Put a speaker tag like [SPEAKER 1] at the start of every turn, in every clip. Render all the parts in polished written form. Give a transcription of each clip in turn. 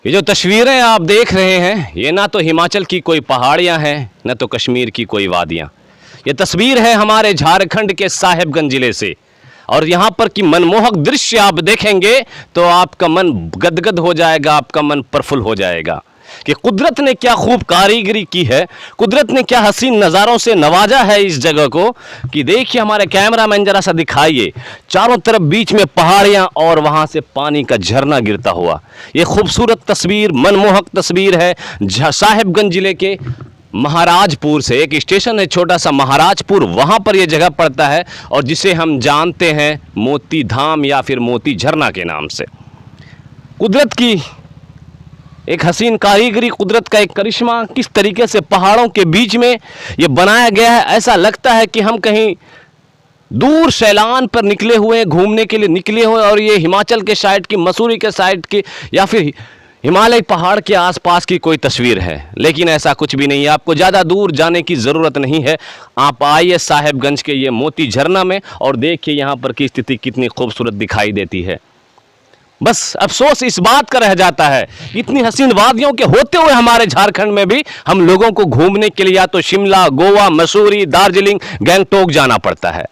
[SPEAKER 1] ये जो तस्वीरें आप देख रहे हैं ये ना तो हिमाचल की कोई पहाड़ियां हैं न तो कश्मीर की कोई वादियां। ये तस्वीर है हमारे झारखंड के साहिबगंज जिले से और यहाँ पर की मनमोहक दृश्य आप देखेंगे तो आपका मन गदगद हो जाएगा, आपका मन प्रफुल्ल हो जाएगा कि कुदरत ने क्या खूब कारीगरी की है, कुदरत ने क्या हसीन नज़ारों से नवाजा है इस जगह को कि देखिए हमारे कैमरामैन जरा सा दिखाइए, चारों तरफ बीच में पहाड़ियाँ और वहाँ से पानी का झरना गिरता हुआ। ये खूबसूरत तस्वीर, मनमोहक तस्वीर है साहिबगंज जिले के महाराजपुर से। एक स्टेशन है छोटा सा महाराजपुर, वहाँ पर यह जगह पड़ता है और जिसे हम जानते हैं मोती धाम या फिर मोती झरना के नाम से। कुदरत की एक हसीन कारीगरी, कुदरत का एक करिश्मा, किस तरीके से पहाड़ों के बीच में ये बनाया गया है। ऐसा लगता है कि हम कहीं दूर सैलान पर निकले हुए, घूमने के लिए निकले हुए और ये हिमाचल के साइड की, मसूरी के साइड की या फिर हिमालय पहाड़ के आसपास की कोई तस्वीर है। लेकिन ऐसा कुछ भी नहीं है, आपको ज़्यादा दूर जाने की ज़रूरत नहीं है। आप आइए साहिबगंज के ये मोती झरना में और देखिए यहाँ पर की स्थिति कितनी खूबसूरत दिखाई देती है। बस अफसोस इस बात का रह जाता है इतनी हसीन वादियों के होते हुए हमारे झारखंड में भी हम लोगों को घूमने के लिए या तो शिमला, गोवा, मसूरी, दार्जिलिंग, गंगटोक जाना पड़ता है।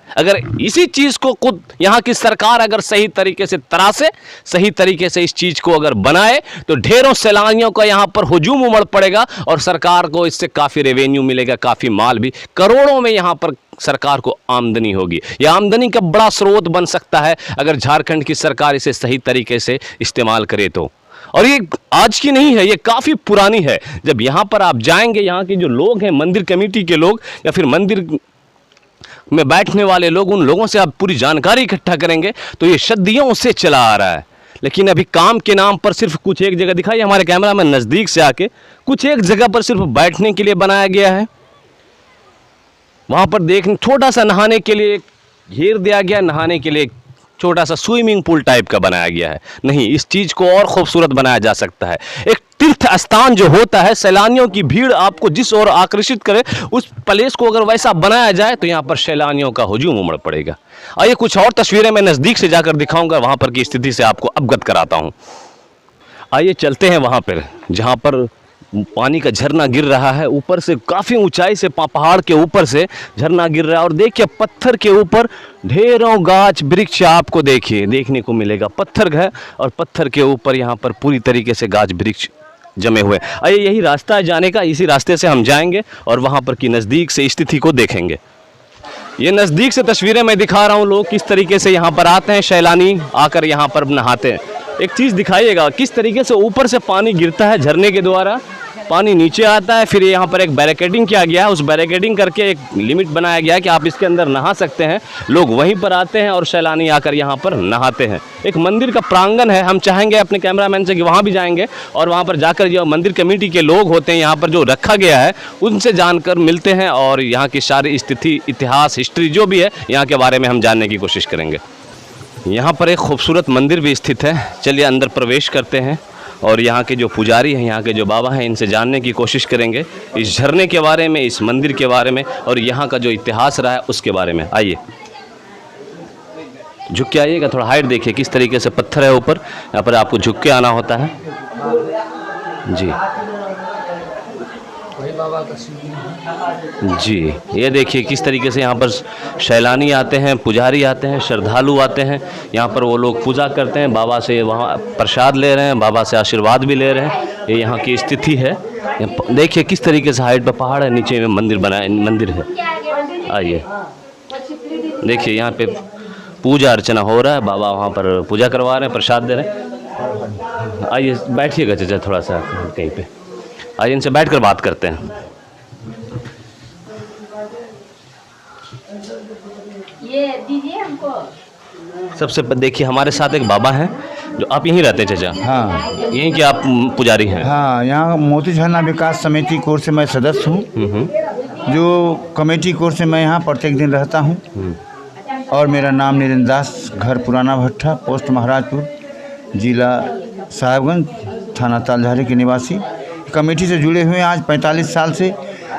[SPEAKER 1] अगर इसी चीज़ को खुद यहाँ की सरकार अगर सही तरीके से तरासे, सही तरीके से इस चीज़ को अगर बनाए तो ढेरों सैलानियों का यहाँ पर हुजूम उमड़ पड़ेगा और सरकार को इससे काफ़ी रेवेन्यू मिलेगा, काफ़ी माल भी, करोड़ों में यहाँ पर सरकार को आमदनी होगी। यह आमदनी का बड़ा स्रोत बन सकता है अगर झारखंड की सरकार इसे सही तरीके से इस्तेमाल करे तो। और ये आज की नहीं है, ये काफ़ी पुरानी है। जब यहाँ पर आप जाएंगे, यहाँ के जो लोग हैं, मंदिर कमेटी के लोग या फिर मंदिर में बैठने वाले लोग, उन लोगों से आप पूरी जानकारी इकट्ठा करेंगे तो ये सदियों से चला आ रहा है। लेकिन अभी काम के नाम पर सिर्फ कुछ एक जगह दिखाई, हमारे कैमरा में नज़दीक से आके, कुछ एक जगह पर सिर्फ बैठने के लिए बनाया गया है। वहाँ पर देखने छोटा सा नहाने के लिए घेर दिया गया, नहाने के लिए छोटा सा स्विमिंग पूल टाइप का बनाया गया है। नहीं, इस चीज़ को और खूबसूरत बनाया जा सकता है। एक तीर्थ स्थान जो होता है, सैलानियों की भीड़ आपको जिस ओर आकर्षित करे, उस प्लेस को अगर वैसा बनाया जाए तो यहाँ पर सैलानियों का हुजूम उमड़ पड़ेगा। आइए कुछ और तस्वीरें मैं नज़दीक से जाकर दिखाऊंगा, वहाँ पर की स्थिति से आपको अवगत कराता हूँ। आइए चलते हैं वहाँ पर जहाँ पर पानी का झरना गिर रहा है। ऊपर से काफ़ी ऊंचाई से पहाड़ के ऊपर से झरना गिर रहा है और देखिए पत्थर के ऊपर ढेरों गाछ वृक्ष आपको देखने को मिलेगा। पत्थर है और पत्थर के ऊपर यहाँ पर पूरी तरीके से गाछ वृक्ष जमे हुए। आइए यही रास्ता है जाने का, इसी रास्ते से हम जाएंगे और वहाँ पर की नज़दीक से स्थिति को देखेंगे। ये नज़दीक से तस्वीरें मैं दिखा रहा हूँ, लोग किस तरीके से यहाँ पर आते हैं, सैलानी आकर यहाँ पर नहाते हैं। एक चीज़ दिखाइएगा किस तरीके से ऊपर से पानी गिरता है झरने के द्वारा, पानी नीचे आता है, फिर यहाँ पर एक बैरिकेडिंग किया गया है। उस बैरिकेडिंग करके एक लिमिट बनाया गया है कि आप इसके अंदर नहा सकते हैं। लोग वहीं पर आते हैं और सैलानी आकर यहाँ पर नहाते हैं। एक मंदिर का प्रांगण है, हम चाहेंगे अपने कैमरामैन से कि वहाँ भी जाएंगे और वहाँ पर जाकर जो मंदिर कमेटी के लोग होते हैं यहाँ पर जो रखा गया है उनसे जानकर मिलते हैं और यहाँ की सारी स्थिति, इतिहास, हिस्ट्री जो भी है यहाँ के बारे में हम जानने की कोशिश करेंगे। यहाँ पर एक खूबसूरत मंदिर भी स्थित है, चलिए अंदर प्रवेश करते हैं और यहाँ के जो पुजारी हैं, यहाँ के जो बाबा हैं, इनसे जानने की कोशिश करेंगे इस झरने के बारे में, इस मंदिर के बारे में और यहाँ का जो इतिहास रहा है उसके बारे में। आइए झुक के आइएगा, थोड़ा हाइट देखिए किस तरीके से पत्थर है ऊपर, यहाँ पर आपको झुक के आना होता है जी। जी ये देखिए किस तरीके से यहाँ पर सैलानी आते हैं, पुजारी आते हैं, श्रद्धालु आते हैं, यहाँ पर वो लोग पूजा करते हैं, बाबा से वहाँ प्रसाद ले रहे हैं, बाबा से आशीर्वाद भी ले रहे हैं। ये यहाँ की स्थिति है। देखिए किस तरीके से हाइट पर पहाड़ है, नीचे में मंदिर है। आइए देखिए यहाँ पे पूजा अर्चना हो रहा है, बाबा वहाँ पर पूजा करवा रहे हैं, प्रसाद दे रहे हैं। आइए बैठिएगा चाचा थोड़ा सा कहीं पे, आइए इनसे बैठकर बात करते हैं।
[SPEAKER 2] ये दीजिए हमको।
[SPEAKER 1] सबसे देखिए हमारे साथ एक बाबा हैं जो, आप यहीं रहते हैं चाचा?
[SPEAKER 3] हाँ,
[SPEAKER 1] यहीं के आप पुजारी हैं?
[SPEAKER 3] हाँ, यहाँ मोती झरना विकास समिति कोर से मैं सदस्य हूँ। जो कमेटी कोर से मैं यहाँ प्रत्येक दिन रहता हूँ और मेरा नाम निरंजन दास, घर पुराना भट्टा, पोस्ट महाराजपुर, जिला साहिबगंज, थाना तालझारी के निवासी। कमेटी से जुड़े हुए आज 45 साल से,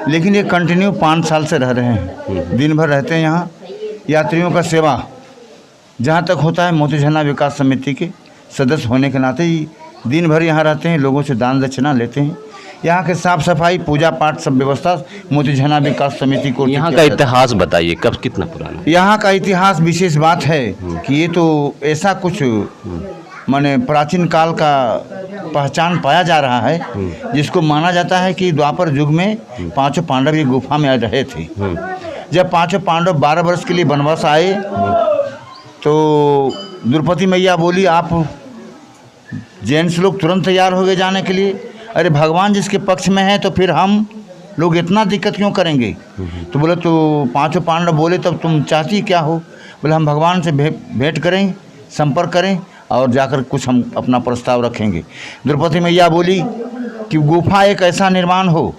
[SPEAKER 3] लेकिन ये कंटिन्यू 5 साल से रह रहे हैं। दिन भर रहते हैं यहाँ। यात्रियों का सेवा जहाँ तक होता है, मोती झरना विकास समिति के सदस्य होने के नाते ही दिन भर यहाँ रहते हैं, लोगों से दान दक्षिणा लेते हैं। यहाँ के साफ सफाई, पूजा पाठ, सब व्यवस्था मोती झरना विकास समिति को।
[SPEAKER 1] यहाँ का इतिहास बताइए, कब कितना पुराना?
[SPEAKER 3] यहाँ का इतिहास विशेष बात है कि ये तो ऐसा कुछ माने प्राचीन काल का पहचान पाया जा रहा है, जिसको माना जाता है कि द्वापर युग में पांचों पांडव ये गुफा में रहे थे। जब पांचों पांडव 12 वर्ष के लिए वनवास आए तो द्रौपदी मैया बोली, आप जेंट्स लोग तुरंत तैयार हो गए जाने के लिए। अरे भगवान जिसके पक्ष में है तो फिर हम लोग इतना दिक्कत क्यों करेंगे? तो बोले, तो पांचों पांडव बोले, तब तुम चाहती क्या हो? बोले, हम भगवान से भेंट करें, संपर्क करें और जाकर कुछ हम अपना प्रस्ताव रखेंगे। द्रौपदी मैया बोली कि गुफा एक ऐसा निर्माण हो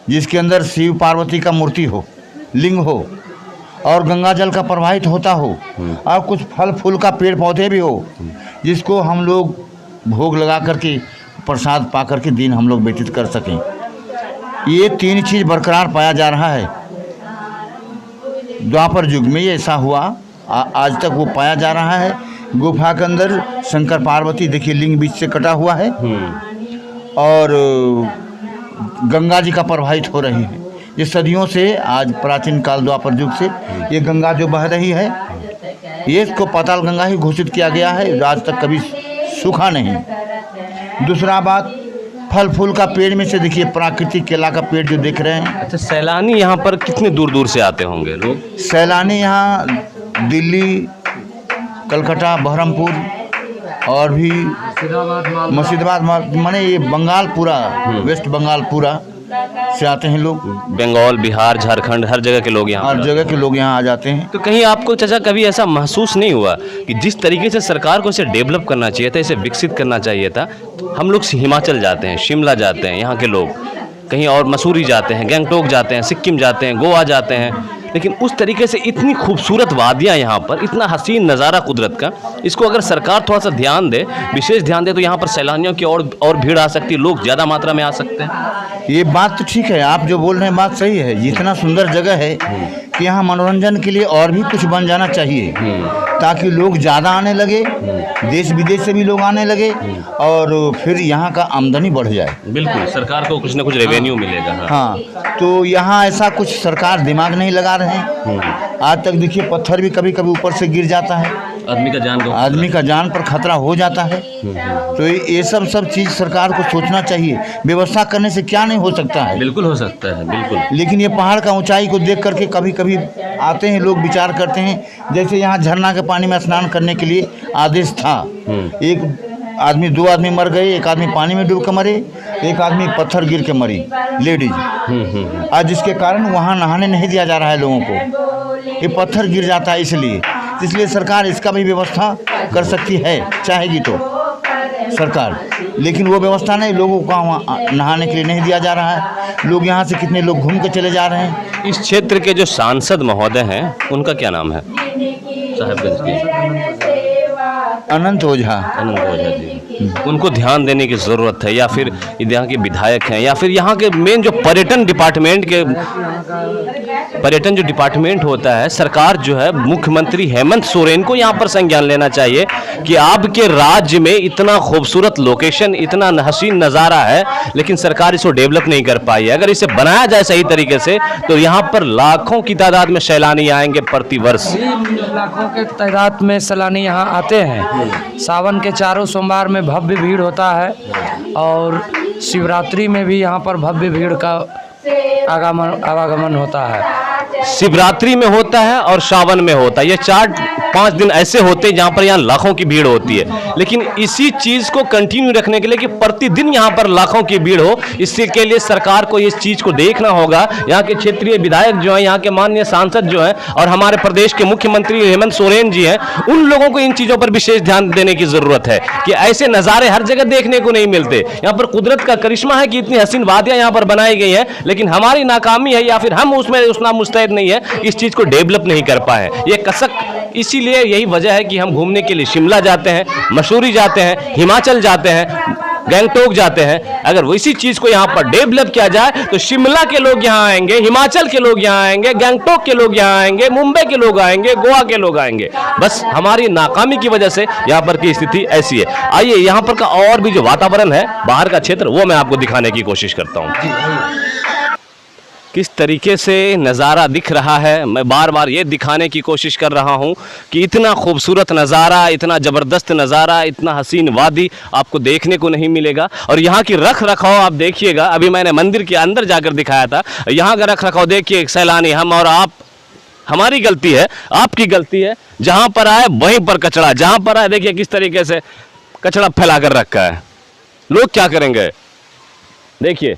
[SPEAKER 3] जिसके अंदर शिव पार्वती का मूर्ति हो, लिंग हो, और गंगा जल का प्रवाहित होता हो, और कुछ फल फूल का पेड़ पौधे भी हो, जिसको हम लोग भोग लगा करके प्रसाद पा करके दिन हम लोग व्यतीत कर सकें। ये 3 चीज़ बरकरार पाया जा रहा है। द्वापर युग में ये ऐसा हुआ, आज तक वो पाया जा रहा है। गुफा के अंदर शंकर पार्वती देखिए लिंग बीच से कटा हुआ है, और गंगा जी का प्रवाहित हो रही है। ये सदियों से, आज प्राचीन काल द्वापर युग से ये गंगा जो बह रही है, ये इसको पाताल गंगा ही घोषित किया गया है, आज तक कभी सूखा नहीं। दूसरा बात, फल फूल का पेड़ में से देखिए प्राकृतिक केला का पेड़ जो देख रहे हैं।
[SPEAKER 1] अच्छा, सैलानी यहाँ पर कितने दूर दूर से आते होंगे लोग?
[SPEAKER 3] सैलानी यहाँ दिल्ली, कलकत्ता, बहरमपुर और भी मुर्शिदाबाद, माने ये बंगाल पूरा, वेस्ट बंगाल पूरा से आते हैं लोग।
[SPEAKER 1] बंगाल, बिहार, झारखंड, हर जगह के लोग यहाँ,
[SPEAKER 3] हर जगह के लोग यहाँ आ जाते हैं।
[SPEAKER 1] तो कहीं आपको चाचा कभी ऐसा महसूस नहीं हुआ कि जिस तरीके से सरकार को इसे डेवलप करना चाहिए था, इसे विकसित करना चाहिए था, हम लोग हिमाचल जाते हैं, शिमला जाते हैं, यहाँ के लोग कहीं और मसूरी जाते हैं, गंगटोक जाते हैं, सिक्किम जाते हैं, गोवा जाते हैं, लेकिन उस तरीके से इतनी खूबसूरत वादियाँ यहाँ पर, इतना हसीन नज़ारा कुदरत का, इसको अगर सरकार थोड़ा सा ध्यान दे, विशेष ध्यान दे, तो यहाँ पर सैलानियों की और भीड़ आ सकती है, लोग ज़्यादा मात्रा में आ सकते हैं।
[SPEAKER 3] ये बात तो ठीक है, आप जो बोल रहे हैं बात सही है। इतना सुंदर जगह है कि यहाँ मनोरंजन के लिए और भी कुछ बन जाना चाहिए, ताकि लोग ज़्यादा आने लगे, देश विदेश से भी लोग आने लगे, और फिर यहाँ का आमदनी बढ़ जाए।
[SPEAKER 1] बिल्कुल, सरकार को कुछ ना कुछ रेवेन्यू मिलेगा।
[SPEAKER 3] हाँ, तो यहाँ ऐसा कुछ सरकार दिमाग नहीं लगा रहे हैं। आज तक देखिए पत्थर भी कभी कभी ऊपर से गिर जाता है, आदमी का जान पर खतरा हो जाता है। तो ये सब चीज़ सरकार को सोचना चाहिए। व्यवस्था करने से क्या नहीं हो सकता है?
[SPEAKER 1] बिल्कुल हो सकता है, बिल्कुल।
[SPEAKER 3] लेकिन ये पहाड़ का ऊंचाई को देख करके कभी कभी आते हैं लोग, विचार करते हैं। जैसे यहाँ झरना के पानी में स्नान करने के लिए आदेश था, एक आदमी 2 आदमी मर गए, एक आदमी पानी में डूब कर मरे, एक आदमी पत्थर गिर के मरी, लेडीज। आज जिसके कारण वहाँ नहाने नहीं दिया जा रहा है लोगों को, ये पत्थर गिर जाता है। इसलिए सरकार इसका भी व्यवस्था कर सकती है, चाहेगी तो सरकार, लेकिन वो व्यवस्था नहीं, लोगों को वहाँ नहाने के लिए नहीं दिया जा रहा है। लोग यहाँ से कितने लोग घूम के चले जा रहे हैं।
[SPEAKER 1] इस क्षेत्र के जो सांसद महोदय हैं, उनका क्या नाम है? साहिबगंज के
[SPEAKER 3] अनंत ओझा।
[SPEAKER 1] अनंत ओझा जी, उनको ध्यान देने की ज़रूरत है, या फिर यहाँ के विधायक हैं, या फिर यहाँ के मेन जो पर्यटन डिपार्टमेंट होता है, सरकार जो है, मुख्यमंत्री हेमंत सोरेन को यहाँ पर संज्ञान लेना चाहिए कि आपके राज्य में इतना खूबसूरत लोकेशन, इतना हसीन नज़ारा है, लेकिन सरकार इसको डेवलप नहीं कर पाई है। अगर इसे बनाया जाए सही तरीके से तो यहाँ पर लाखों की तादाद में सैलानी आएंगे प्रति वर्ष।
[SPEAKER 4] लाखों के तादाद में सैलानी यहाँ आते हैं। सावन के चारों सोमवार में भव्य भीड़ होता है, और शिवरात्रि में भी यहाँ पर भव्य भीड़ का आवागमन होता है।
[SPEAKER 1] शिवरात्रि में होता है और सावन में होता है, ये 4-5 दिन ऐसे होते हैं जहाँ पर यहाँ लाखों की भीड़ होती है। लेकिन इसी चीज़ को कंटिन्यू रखने के लिए कि प्रतिदिन यहाँ पर लाखों की भीड़ हो, इसके लिए सरकार को इस चीज़ को देखना होगा। यहाँ के क्षेत्रीय विधायक जो हैं, यहाँ के माननीय सांसद जो हैं, और हमारे प्रदेश के मुख्यमंत्री हेमंत सोरेन जी हैं, उन लोगों को इन चीज़ों पर विशेष ध्यान देने की ज़रूरत है कि ऐसे नज़ारे हर जगह देखने को नहीं मिलते। यहाँ पर कुदरत का करिश्मा है कि इतनी हसीन वादियाँ यहाँ पर बनाई गई हैं, लेकिन हमारी नाकामी है, या फिर हम उसमें उतना मुस्तैद नहीं है, इस चीज़ को डेवलप नहीं कर पाए। ये कसक, इसीलिए यही वजह है कि हम घूमने के लिए शिमला जाते हैं, मसूरी जाते हैं, हिमाचल जाते हैं, गैंगटोक जाते हैं। अगर वैसी चीज को यहाँ पर डेवलप किया जाए तो शिमला के लोग यहाँ आएंगे, हिमाचल के लोग यहाँ आएंगे, गैंगटोक के लोग यहाँ आएंगे, मुंबई के लोग आएंगे, गोवा के लोग आएंगे। बस हमारी नाकामी की वजह से यहाँ पर की स्थिति ऐसी है। आइए यहाँ पर का और भी जो वातावरण है बाहर का क्षेत्र, वो मैं आपको दिखाने की कोशिश करता हूँ किस तरीके से नज़ारा दिख रहा है। मैं बार बार ये दिखाने की कोशिश कर रहा हूँ कि इतना खूबसूरत नज़ारा, इतना ज़बरदस्त नज़ारा, इतना हसीन वादी आपको देखने को नहीं मिलेगा। और यहाँ की रख रखाव आप देखिएगा, अभी मैंने मंदिर के अंदर जाकर दिखाया था, यहाँ का रख रखाव देखिए। सैलानी हम और आप, हमारी गलती है, आपकी गलती है। जहाँ पर आए वहीं पर कचरा, जहाँ पर आए देखिए किस तरीके से कचरा फैला कर रखा है। लोग क्या करेंगे? देखिए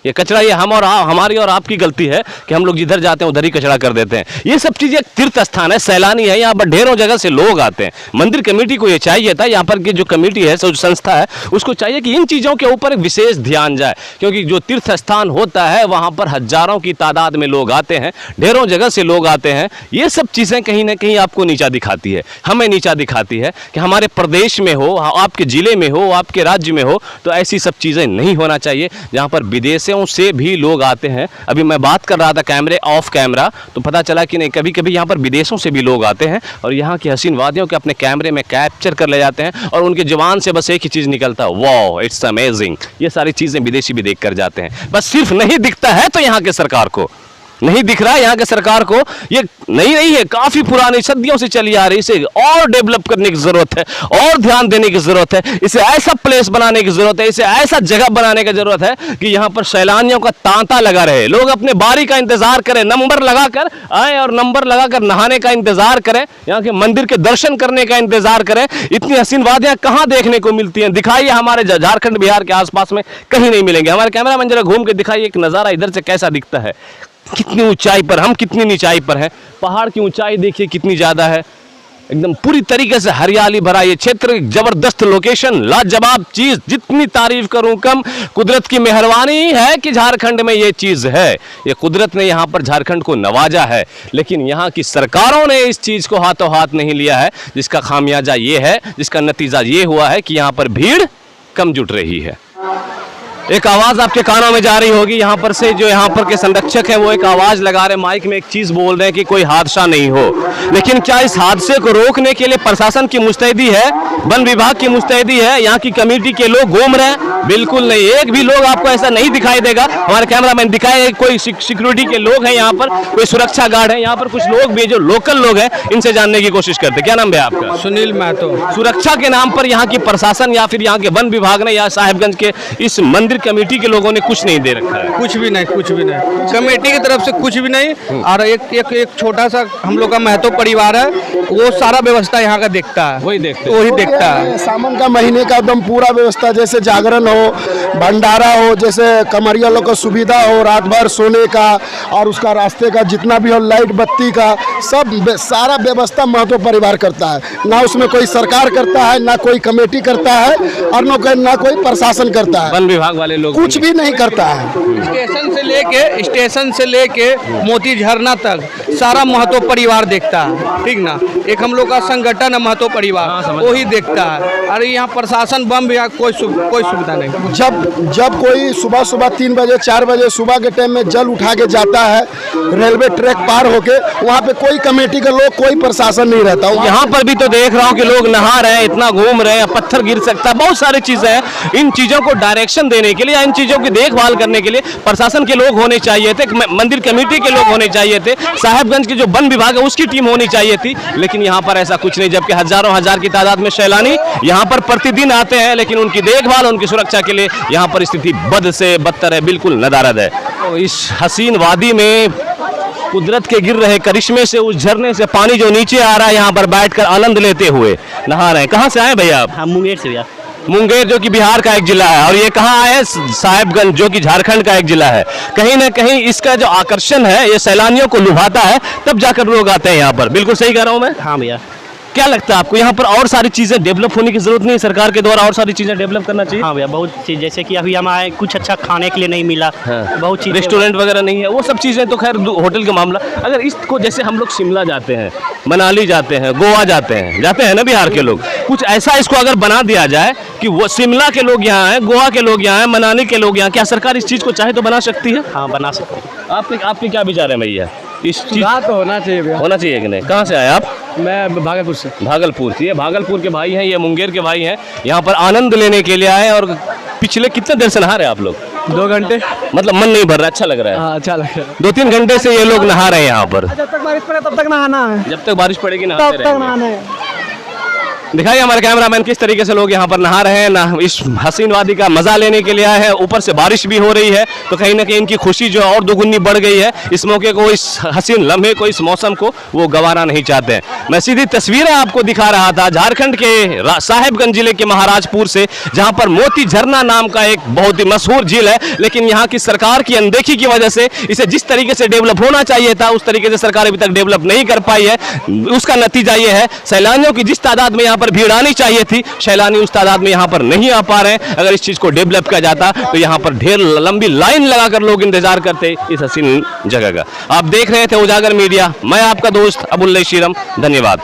[SPEAKER 1] ये कचरा, ये हम और हमारी और आपकी गलती है कि हम लोग जिधर जाते हैं उधर ही कचरा कर देते हैं। ये सब चीज़ें एक तीर्थ स्थान है, सैलानी है, यहाँ पर ढेरों जगह से लोग आते हैं। मंदिर कमेटी को ये चाहिए था, यहाँ पर की जो कमेटी है, संस्था है, उसको चाहिए कि इन चीज़ों के ऊपर एक विशेष ध्यान जाए, क्योंकि जो तीर्थ स्थान होता है वहाँ पर हजारों की तादाद में लोग आते हैं, ढेरों जगह से लोग आते हैं। ये सब चीज़ें कहीं ना कहीं आपको नीचा दिखाती है, हमें नीचा दिखाती है कि हमारे प्रदेश में हो, आपके ज़िले में हो, आपके राज्य में हो, तो ऐसी सब चीज़ें नहीं होना चाहिए जहाँ पर विदेशों से भी लोग आते हैं। अभी मैं बात कर रहा था कैमरे ऑफ कैमरा, तो पता चला कि नहीं, कभी कभी यहाँ पर विदेशों से भी लोग आते हैं और यहाँ की हसीन वादियों के अपने कैमरे में कैप्चर कर ले जाते हैं और उनके जुबान से बस एक ही चीज़ निकलता है, वाओ इट्स अमेजिंग। ये सारी चीज़ें विदेशी भी देख कर जाते हैं। बस सिर्फ नहीं दिखता है तो यहाँ के सरकार को नहीं दिख रहा है, यहाँ के सरकार को ये नहीं है, काफी पुरानी सदियों से चली आ रही, इसे और डेवलप करने की जरूरत है, और ध्यान देने की जरूरत है, इसे ऐसा प्लेस बनाने की जरूरत है, इसे ऐसा जगह बनाने की जरूरत है कि यहाँ पर सैलानियों का तांता लगा रहे, लोग अपने बारी का इंतजार करें, नंबर लगाकर आए और नंबर लगाकर नहाने का इंतजार करें, यहाँ के मंदिर के दर्शन करने का इंतजार करें। इतनी हसीन वादियां कहाँ देखने को मिलती हैं? दिखाइए, हमारे झारखंड बिहार के आसपास में कहीं नहीं मिलेंगे। हमारे कैमरामैन जरा घूम के दिखाइए एक नज़ारा इधर से कैसा दिखता है, कितनी ऊंचाई पर, हम कितनी नीचाई पर हैं। पहाड़ की ऊंचाई देखिए कितनी ज़्यादा है, एकदम पूरी तरीके से हरियाली भरा ये क्षेत्र, जबरदस्त लोकेशन, लाजवाब चीज़, जितनी तारीफ करूं कम। कुदरत की मेहरबानी है कि झारखंड में ये चीज़ है, ये कुदरत ने यहाँ पर झारखंड को नवाजा है, लेकिन यहाँ की सरकारों ने इस चीज़ को हाथों हाथ नहीं लिया है, जिसका खामियाजा ये है, जिसका नतीजा ये हुआ है कि यहाँ पर भीड़ कम जुट रही है। एक आवाज़ आपके कानों में जा रही होगी, यहाँ पर से जो यहाँ पर के संरक्षक हैं वो एक आवाज़ लगा रहे, माइक में एक चीज़ बोल रहे हैं कि कोई हादसा नहीं हो। लेकिन क्या इस हादसे को रोकने के लिए प्रशासन की मुस्तैदी है, वन विभाग की मुस्तैदी है, यहाँ की कमेटी के लोग घूम रहे हैं? बिल्कुल नहीं, एक भी लोग आपको ऐसा नहीं दिखाई देगा। हमारे कैमरामैन दिखाए, कोई सिक्योरिटी के लोग हैं यहाँ पर, कोई सुरक्षा गार्ड है यहाँ पर, कुछ लोग भी जो लोकल लोग हैं, इनसे जानने की कोशिश करते। क्या नाम है आपका?
[SPEAKER 5] सुनील महतो।
[SPEAKER 1] सुरक्षा के नाम पर यहाँ की प्रशासन या फिर यहाँ के वन विभाग ने या साहिबगंज के इस मंदिर कमेटी के लोगों ने कुछ नहीं दे रखा है?
[SPEAKER 5] कुछ भी नहीं, कुछ भी नहीं, कमेटी की तरफ से कुछ भी नहीं। और एक छोटा सा हम लोग का महतो परिवार है, वो सारा व्यवस्था यहाँ का देखता है, वही देखता है।
[SPEAKER 6] सावन का महीने का एकदम पूरा व्यवस्था, जैसे जागरण हो, भंडारा हो, जैसे कमरिया लोग को सुविधा हो, रात भर सोने का और उसका रास्ते का जितना भी हो, लाइट बत्ती का सब सारा व्यवस्था महतो परिवार करता है। ना उसमें कोई सरकार करता है, ना कोई कमेटी करता है, और ना कोई प्रशासन करता है।
[SPEAKER 1] वन विभाग वाले लोग
[SPEAKER 6] कुछ भी नहीं करता है।
[SPEAKER 5] स्टेशन से लेके मोती झरना तक सारा महतो परिवार देखता है, ठीक ना। एक हम लोग का संगठन है महतो परिवार, वो ही देखता है। अरे यहाँ प्रशासन वन विभाग कोई सुविधा नहीं।
[SPEAKER 6] जब कोई सुबह 3 बजे 4 बजे सुबह के टाइम में जल उठा के जाता है रेलवे ट्रैक पार होके, वहाँ पे कोई कमेटी के लोग, कोई प्रशासन नहीं रहता।
[SPEAKER 1] यहाँ पर भी तो देख रहा हूँ कि लोग नहा रहे हैं, इतना घूम रहे हैं, पत्थर गिर सकता है, बहुत सारी चीजें हैं। इन चीजों को डायरेक्शन देने के लिए, इन चीजों की देखभाल करने के लिए प्रशासन के लोग होने चाहिए थे, मंदिर कमेटी के लोग होने चाहिए थे, साहिबगंज की जो वन विभाग है उसकी टीम होनी चाहिए थी। लेकिन यहाँ पर ऐसा कुछ नहीं, जबकि हजारों हजार की तादाद में सैलानी यहाँ पर प्रतिदिन आते हैं, लेकिन उनकी देखभाल, उनकी सुरक्षा के लिए यहाँ पर स्थिति बद से बदतर है, बिल्कुल नदारद है। तो इस हसीन वादी में कुदरत के गिर रहे करिश्मे से, उस झरने से पानी जो नीचे आ रहा है, यहाँ पर बैठकर आनंद लेते हुए नहा रहे हैं। कहाँ से आए भैया आप?
[SPEAKER 7] हाँ, मुंगेर से भैया।
[SPEAKER 1] मुंगेर जो कि बिहार का एक जिला है, और ये कहाँ आए? साहिबगंज जो कि झारखंड का एक जिला है। कहीं ना कहीं इसका जो आकर्षण है, ये सैलानियों को लुभाता है, तब जाकर लोग आते हैं यहाँ पर। बिल्कुल सही कह रहा हूँ मैं?
[SPEAKER 7] हाँ भैया।
[SPEAKER 1] क्या लगता है आपको यहाँ पर और सारी चीजें डेवलप होने की जरूरत नहीं है? सरकार के द्वारा और सारी चीजें डेवलप करना चाहिए।
[SPEAKER 7] हाँ भैया, बहुत चीज़ जैसे कि अभी हम आए, कुछ अच्छा खाने के लिए नहीं मिला,
[SPEAKER 1] हाँ।
[SPEAKER 7] बहुत चीज़
[SPEAKER 1] रेस्टोरेंट वगैरह नहीं है, वो सब चीजें तो खैर होटल का मामला। अगर इसको जैसे हम लोग शिमला जाते हैं, मनाली जाते हैं, गोवा जाते हैं ना बिहार के लोग, कुछ ऐसा इसको अगर बना दिया जाए कि वो शिमला के लोग यहाँ हैं, गोवा के लोग यहाँ हैं, मनाली के लोग यहाँ, क्या सरकार इस चीज को चाहे तो बना सकती है?
[SPEAKER 7] हाँ बना सकते हैं।
[SPEAKER 1] आपके क्या विचार है भैया? इस चीज
[SPEAKER 4] तो होना चाहिए भैया।
[SPEAKER 1] होना चाहिए कि नहीं? कहाँ से आए आप?
[SPEAKER 4] मैं भागलपुर से।
[SPEAKER 1] भागलपुर से। ये भागलपुर के भाई हैं, ये मुंगेर के भाई हैं, यहाँ पर आनंद लेने के लिए आए। और पिछले कितने देर से नहा रहे हैं आप लोग?
[SPEAKER 4] 2 घंटे।
[SPEAKER 1] मतलब मन नहीं भर रहा, अच्छा लग रहा है?
[SPEAKER 4] हाँ, अच्छा लग रहा है।
[SPEAKER 1] 2-3 घंटे से ये लोग नहा रहे हैं यहाँ पर।
[SPEAKER 4] जब तक बारिश पड़े तब तक नहाना है।
[SPEAKER 1] जब तक बारिश पड़ेगी नहाते रहेंगे।
[SPEAKER 4] नहाना है।
[SPEAKER 1] दिखाइए हमारे कैमरामैन किस तरीके से लोग यहाँ पर नहा रहे हैं ना, इस हसीन वादी का मजा लेने के लिए आए हैं। ऊपर से बारिश भी हो रही है तो कहीं ना कहीं इनकी खुशी जो है और दोगुनी बढ़ गई है। इस मौके को, इस हसीन लम्हे को, इस मौसम को वो गंवाना नहीं चाहते हैं। मैं सीधी तस्वीरें आपको दिखा रहा था झारखंड के साहेबगंज जिले के महाराजपुर से, जहाँ पर मोती झरना नाम का एक बहुत ही मशहूर झील है, लेकिन यहाँ की सरकार की अनदेखी की वजह से इसे जिस तरीके से डेवलप होना चाहिए था उस तरीके से सरकार अभी तक डेवलप नहीं कर पाई है। उसका नतीजा ये है, सैलानियों की जिस तादाद में यहाँ पर भीड़ आनी चाहिए थी, सैलानी उस तादाद में यहाँ पर नहीं आ पा रहे हैं। अगर इस चीज को डेवलप किया जाता तो यहाँ पर ढेर लंबी लाइन लगाकर लोग इंतजार करते इस हसीन जगह का। आप देख रहे थे उजागर मीडिया, मैं आपका दोस्त अबुल्ले शीरम, धन्यवाद।